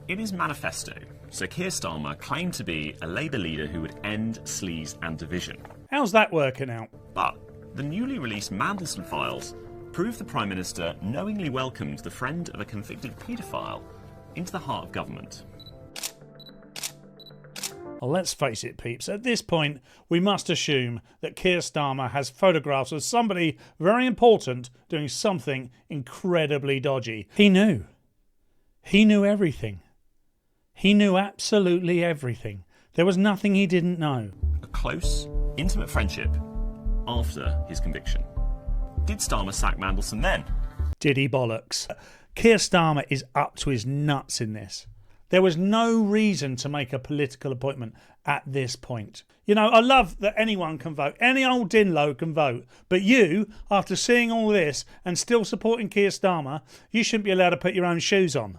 In his manifesto, Sir Keir Starmer claimed to be a Labour leader who would end sleaze and division. How's that working out? But the newly released Mandelson files prove the Prime Minister knowingly welcomed the friend of a convicted paedophile into the heart of government. Well, let's face it, peeps, at this point we must assume that Keir Starmer has photographs of somebody very important doing something incredibly dodgy. He knew. He knew everything. He knew absolutely everything. There was nothing he didn't know. A close, intimate friendship after his conviction. Did Starmer sack Mandelson then? Did he bollocks? Keir Starmer is up to his nuts in this. There was no reason to make a political appointment at this point. You know, I love that anyone can vote. Any old Dinlow can vote. But you, after seeing all this and still supporting Keir Starmer, you shouldn't be allowed to put your own shoes on.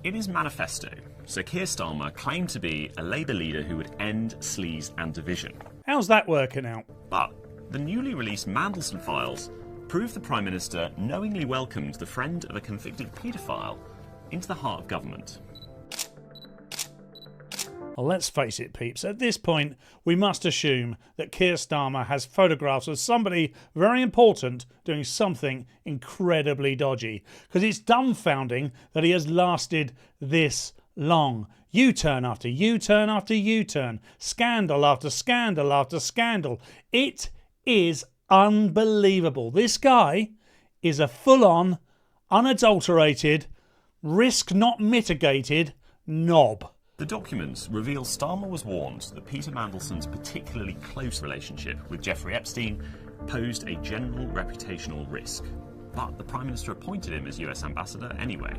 In his manifesto, Sir Keir Starmer claimed to be a Labour leader who would end sleaze and division. How's that working out? But the newly released Mandelson files prove the Prime Minister knowingly welcomed the friend of a convicted paedophile into the heart of government. Well, let's face it, peeps, at this point we must assume that Keir Starmer has photographs of somebody very important doing something incredibly dodgy. Because it's dumbfounding that he has lasted this long. U-turn after U-turn after U-turn. Scandal after scandal after scandal. It is unbelievable. This guy is a full-on, unadulterated, risk not mitigated knob. The documents reveal Starmer was warned that Peter Mandelson's particularly close relationship with Jeffrey Epstein posed a general reputational risk. But the Prime Minister appointed him as US Ambassador anyway.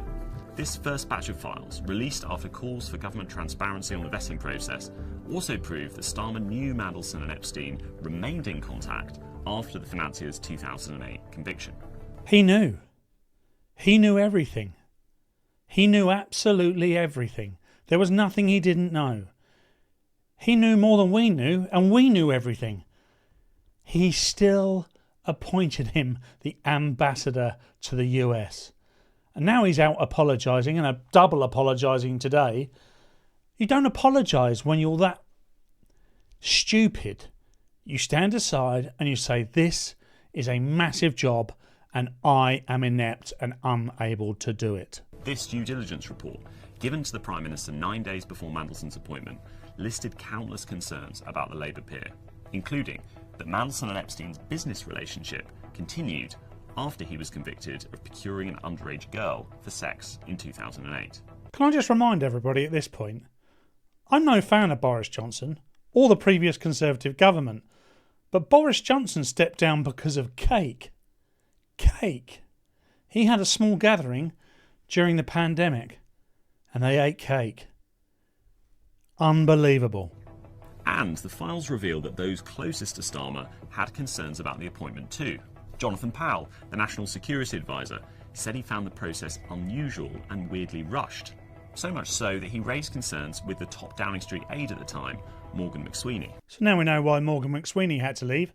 This first batch of files, released after calls for government transparency on the vetting process, also proved that Starmer knew Mandelson and Epstein remained in contact after the financier's 2008 conviction. He knew. He knew everything. He knew absolutely everything. There was nothing he didn't know. He knew more than we knew, and we knew everything. He still appointed him the ambassador to the US. And now he's out apologising, and a double apologising today. You don't apologise when you're that stupid. You stand aside and you say, this is a massive job and I am inept and unable to do it. This due diligence report, given to the Prime Minister 9 days before Mandelson's appointment, listed countless concerns about the Labour peer, including that Mandelson and Epstein's business relationship continued after he was convicted of procuring an underage girl for sex in 2008. Can I just remind everybody at this point, I'm no fan of Boris Johnson or the previous Conservative government, but Boris Johnson stepped down because of cake. Cake. He had a small gathering during the pandemic and they ate cake. Unbelievable. And the files reveal that those closest to Starmer had concerns about the appointment too. Jonathan Powell, the National Security Advisor, said he found the process unusual and weirdly rushed. So much so that he raised concerns with the top Downing Street aide at the time, Morgan McSweeney. So now we know why Morgan McSweeney had to leave.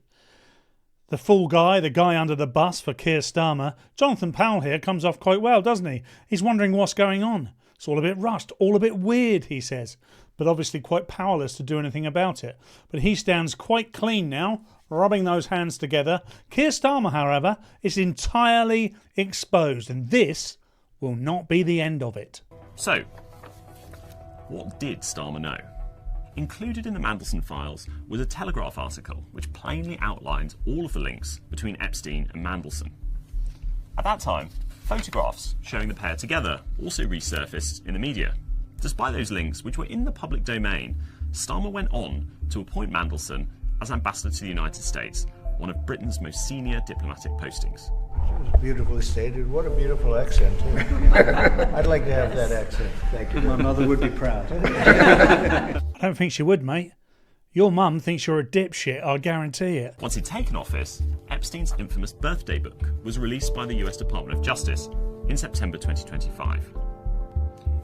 The fool guy, the guy under the bus for Keir Starmer. Jonathan Powell here comes off quite well, doesn't he? He's wondering what's going on. It's all a bit rushed, all a bit weird, he says, but obviously quite powerless to do anything about it. But he stands quite clean now, rubbing those hands together. Keir Starmer, however, is entirely exposed, and this will not be the end of it. So, what did Starmer know? Included in the Mandelson files was a Telegraph article which plainly outlined all of the links between Epstein and Mandelson. At that time, photographs showing the pair together also resurfaced in the media. Despite those links, which were in the public domain, Starmer went on to appoint Mandelson as ambassador to the United States, one of Britain's most senior diplomatic postings. It was beautifully stated. What a beautiful accent, too. I'd like to have that accent. Thank you. My mother would be proud. I don't think she would, mate. Your mum thinks you're a dipshit, I guarantee it. Once he'd taken office, Epstein's infamous birthday book was released by the US Department of Justice in September 2025.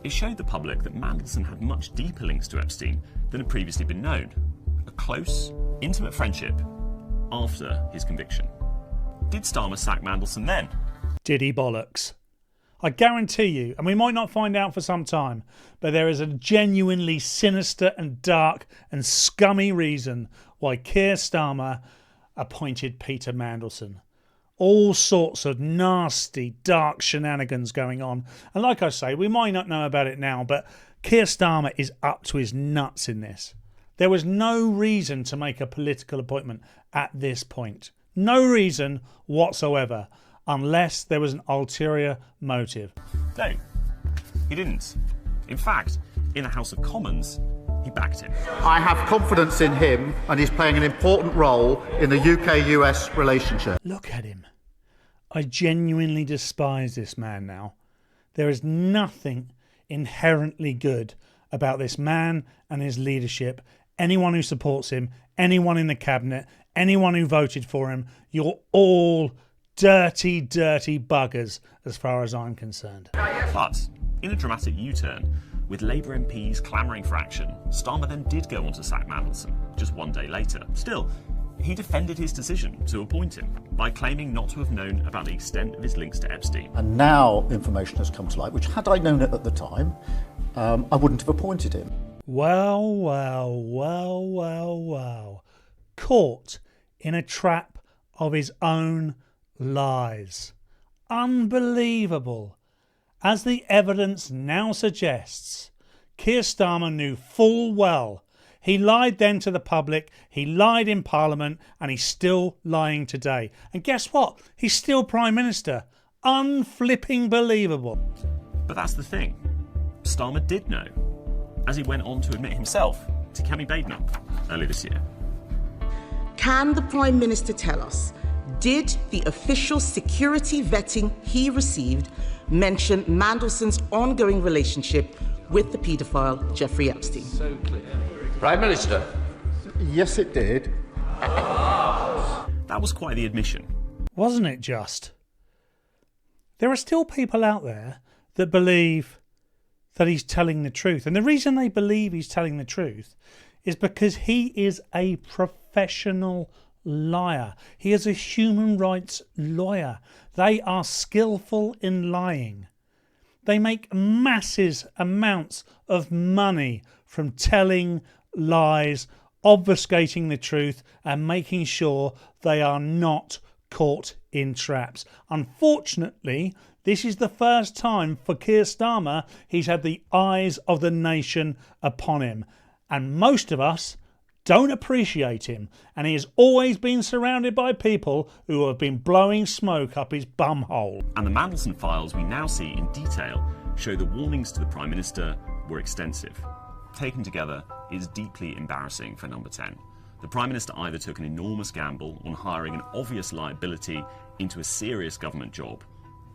It showed the public that Mandelson had much deeper links to Epstein than had previously been known. A close, intimate friendship after his conviction. Did Starmer sack Mandelson then? Did he bollocks? I guarantee you, and we might not find out for some time, but there is a genuinely sinister and dark and scummy reason why Keir Starmer appointed Peter Mandelson. All sorts of nasty, dark shenanigans going on. And like I say, we might not know about it now, but Keir Starmer is up to his nuts in this. There was no reason to make a political appointment at this point. No reason whatsoever, unless there was an ulterior motive. No, he didn't. In fact, in the House of Commons, he backed him. I have confidence in him, and he's playing an important role in the UK-US relationship. Look at him. I genuinely despise this man now. There is nothing inherently good about this man and his leadership. Anyone who supports him, anyone in the cabinet, anyone who voted for him, you're all dirty, dirty buggers as far as I'm concerned. But in a dramatic U-turn, with Labour MPs clamouring for action, Starmer then did go on to sack Mandelson just one day later. Still, he defended his decision to appoint him by claiming not to have known about the extent of his links to Epstein. And now information has come to light, which had I known it at the time, I wouldn't have appointed him. Well, well, well, well, well. Caught in a trap of his own lies. Unbelievable. As the evidence now suggests, Keir Starmer knew full well he lied then to the public, he lied in Parliament, and he's still lying today. And guess what? He's still Prime Minister. Unflipping believable. But that's the thing. Starmer did know, as he went on to admit himself to Cami Badenoch earlier this year. Can the Prime Minister tell us, did the official security vetting he received mention Mandelson's ongoing relationship with the paedophile Jeffrey Epstein? So clear. Prime Minister. Yes, it did. That was quite the admission. Wasn't it just? There are still people out there that believe that he's telling the truth. And the reason they believe he's telling the truth is because he is a professional liar. He is a human rights lawyer. They are skillful in lying. They make massive amounts of money from telling lies, obfuscating the truth, and making sure they are not caught in traps. Unfortunately, this is the first time for Keir Starmer he's had the eyes of the nation upon him. And most of us don't appreciate him. And he has always been surrounded by people who have been blowing smoke up his bumhole. And the Mandelson files we now see in detail show the warnings to the Prime Minister were extensive. Taken together, it is deeply embarrassing for Number 10. The Prime Minister either took an enormous gamble on hiring an obvious liability into a serious government job,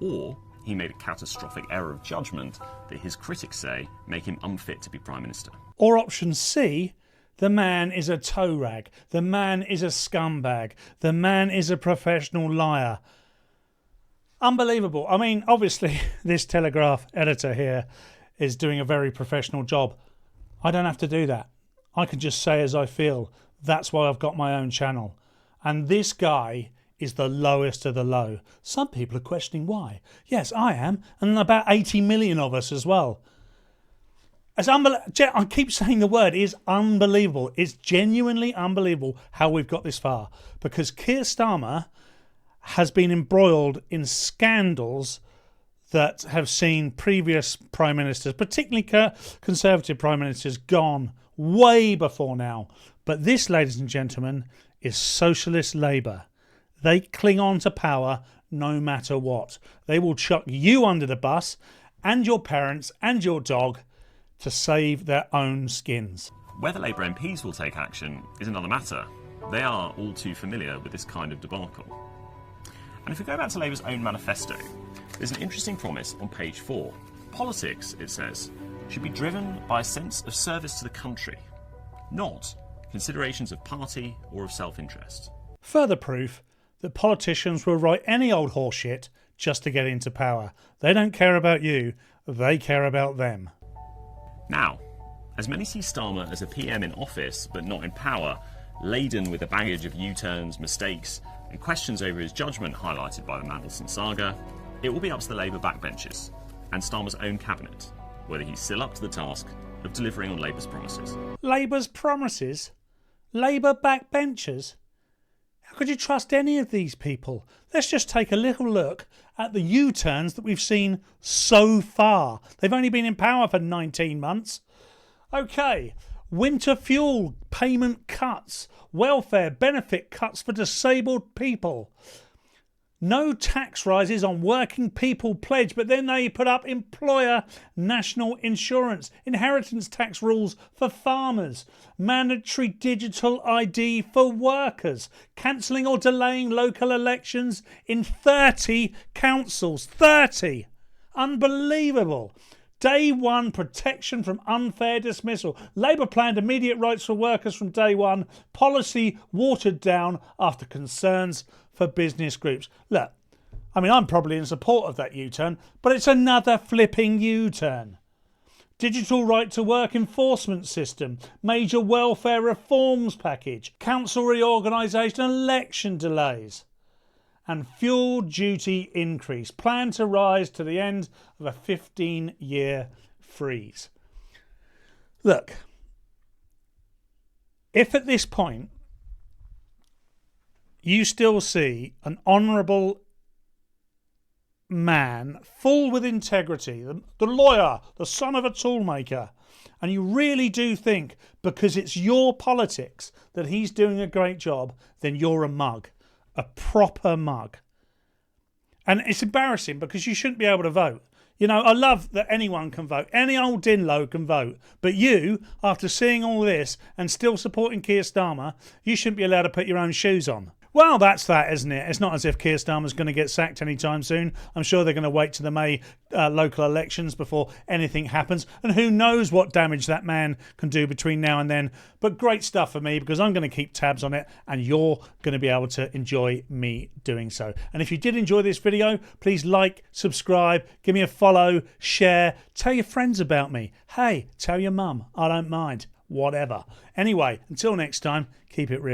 or he made a catastrophic error of judgment that his critics say make him unfit to be Prime Minister. Or option C, the man is a toe rag, the man is a scumbag, the man is a professional liar. Unbelievable. I mean, obviously, this Telegraph editor here is doing a very professional job. I don't have to do that. I can just say as I feel. That's why I've got my own channel. And this guy is the lowest of the low. Some people are questioning why. Yes, I am, and about 80 million of us as well. I keep saying the word, it is unbelievable. It's genuinely unbelievable how we've got this far. Because Keir Starmer has been embroiled in scandals that have seen previous Prime Ministers, particularly Conservative Prime Ministers, gone way before now. But this, ladies and gentlemen, is Socialist Labour. They cling on to power no matter what. They will chuck you under the bus and your parents and your dog to save their own skins. Whether Labour MPs will take action is another matter. They are all too familiar with this kind of debacle. And if we go back to Labour's own manifesto, there's an interesting promise on page 4. Politics, it says, should be driven by a sense of service to the country, not considerations of party or of self-interest. Further proof that politicians will write any old horseshit just to get into power. They don't care about you, they care about them. Now, as many see Starmer as a PM in office but not in power, laden with a baggage of U-turns, mistakes and questions over his judgment highlighted by the Mandelson saga, It will be up to the Labour backbenchers and Starmer's own cabinet whether he's still up to the task of delivering on Labour's promises. Labour's promises? Labour backbenchers? How could you trust any of these people? Let's just take a little look at the U-turns that we've seen so far. They've only been in power for 19 months. OK, winter fuel payment cuts, welfare benefit cuts for disabled people. No tax rises on working people pledge, but then they put up employer national insurance, inheritance tax rules for farmers, mandatory digital ID for workers, cancelling or delaying local elections in 30 councils. 30! Unbelievable. Day one protection from unfair dismissal. Labour planned immediate rights for workers from day one. Policy watered down after concerns for business groups. Look, I mean, I'm probably in support of that U-turn, but it's another flipping U-turn. Digital right to work enforcement system, major welfare reforms package, council reorganisation, election delays, and fuel duty increase, planned to rise to the end of a 15-year freeze. Look, if at this point you still see an honourable man, full with integrity, the lawyer, the son of a toolmaker, and you really do think because it's your politics that he's doing a great job, then you're a mug, a proper mug. And it's embarrassing because you shouldn't be able to vote. You know, I love that anyone can vote. Any old Dinlo can vote. But you, after seeing all this and still supporting Keir Starmer, you shouldn't be allowed to put your own shoes on. Well, that's that, isn't it? It's not as if Keir Starmer's going to get sacked anytime soon. I'm sure they're going to wait to the May local elections before anything happens. And who knows what damage that man can do between now and then. But great stuff for me because I'm going to keep tabs on it and you're going to be able to enjoy me doing so. And if you did enjoy this video, please like, subscribe, give me a follow, share, tell your friends about me. Hey, tell your mum. I don't mind. Whatever. Anyway, until next time, keep it real.